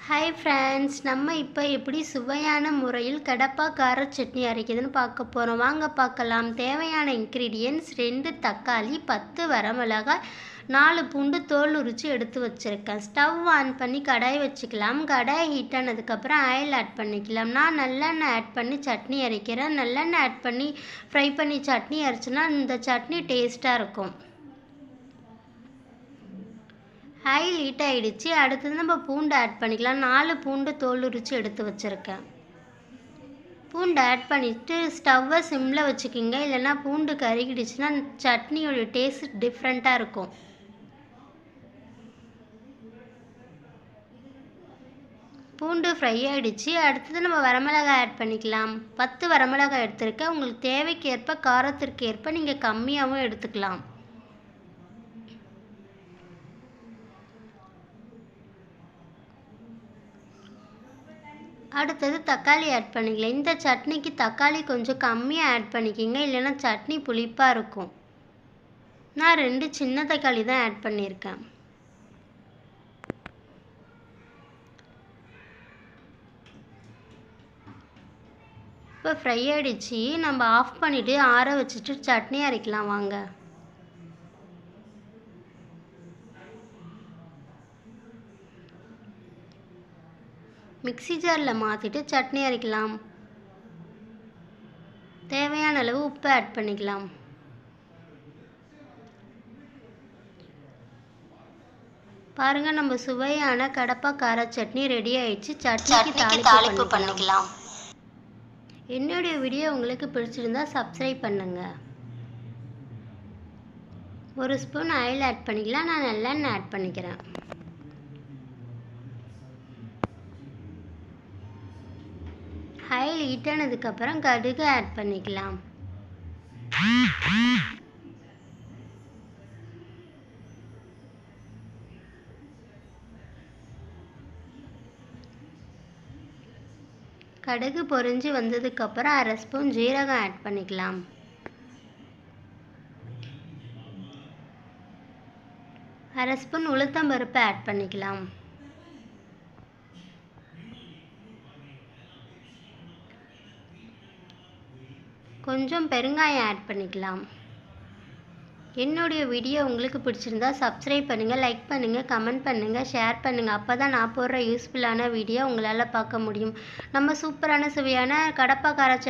Hi friends, நம்ம இப்போ எப்படி சுவையான முறையில் கடப்பா கார சட்னி அரைக்குதுன்னு பார்க்க போகிறோம். வாங்க பார்க்கலாம். தேவையான இன்க்ரீடியன்ட்ஸ் 2 தக்காளி, 10 வரமிளகாய், 4 பூண்டு தோல் உரித்து எடுத்து வச்சுருக்கேன். ஸ்டவ் ஆன் பண்ணி கடாய் வச்சுக்கலாம். கடாய் ஹீட் ஆனதுக்கப்புறம் ஆயில் ஆட் பண்ணிக்கலாம். நான் நல்லெண்ணெய் ஆட் பண்ணி சட்னி அரைக்கிறேன். நல்லெண்ணெய் ஆட் பண்ணி ஃப்ரை பண்ணி சட்னி அரைச்சின்னா இந்த சட்னி டேஸ்ட்டாக இருக்கும். ஆயில் ஹீட் ஆகிடுச்சு. அடுத்தது நம்ம பூண்டு ஆட் பண்ணிக்கலாம். 4 பூண்டு தோல் உரித்து எடுத்து வச்சுருக்கேன். பூண்டு ஆட் பண்ணிவிட்டு ஸ்டவ்வை சிம்மில் வச்சுக்கிங்க, இல்லைன்னா பூண்டு கருகிடுச்சுன்னா சட்னியோட டேஸ்ட் டிஃப்ரெண்ட்டாக இருக்கும். பூண்டு ஃப்ரை ஆகிடுச்சு. அடுத்தது நம்ம வரமிளகாய் ஆட் பண்ணிக்கலாம். 10 வரமிளகாய் எடுத்துருக்கேன். உங்களுக்கு தேவைக்கு ஏற்ப காரத்திற்கு ஏற்ப நீங்கள் கம்மியாகவும் எடுத்துக்கலாம். அடுத்தது தக்காளி ஆட் பண்ணிக்கலாம். இந்த சட்னிக்கு தக்காளி கொஞ்சம் கம்மியாக ஆட் பண்ணிக்கிங்க, இல்லைன்னா சட்னி புளிப்பாக இருக்கும். நான் 2 சின்ன தக்காளி தான் ஆட் பண்ணியிருக்கேன். இப்போ ஃப்ரை ஆகிடுச்சு. நம்ம ஆஃப் பண்ணிவிட்டு ஆற வச்சுட்டு சட்னி அரைக்கலாம் வாங்க. மிக்ஸி ஜாரில் மாற்றிட்டு சட்னி அரைக்கலாம். தேவையான அளவு உப்பு ஆட் பண்ணிக்கலாம். பாருங்கள், நம்ம சுவையான கடப்பா கார சட்னி ரெடி ஆயிடுச்சு. சட்னிக்கு தாளிப்பு பண்ணிக்கலாம். என்னுடைய வீடியோ உங்களுக்கு பிடிச்சிருந்தா சப்ஸ்கிரைப் பண்ணுங்கள். 1 ஸ்பூன் ஆயில் ஆட் பண்ணிக்கலாம். நான் நல்லெண்ணெய் ஆட் பண்ணிக்கிறேன். ஆயில் ஹீட் ஆனதுக்கப்புறம் கடுகு ஆட் பண்ணிக்கலாம். கடுகு பொரிஞ்சு வந்ததுக்கப்புறம் 1/2 ஸ்பூன் ஜீரகம் ஆட் பண்ணிக்கலாம். அரை ஸ்பூன் உளுத்தம்பருப்பு ஆட் பண்ணிக்கலாம். கொஞ்சம் பெருங்காயம் ஆட் பண்ணிக்கலாம். என்னுடைய வீடியோ உங்களுக்கு பிடிச்சிருந்தா சப்ஸ்கிரைப் பண்ணுங்கள், லைக் பண்ணுங்கள், கமெண்ட் பண்ணுங்கள், ஷேர் பண்ணுங்கள். அப்போ தான் நான் போடுற யூஸ்ஃபுல்லான வீடியோ உங்களால் பார்க்க முடியும். நம்ம சூப்பரான சுவையான கடப்பா கார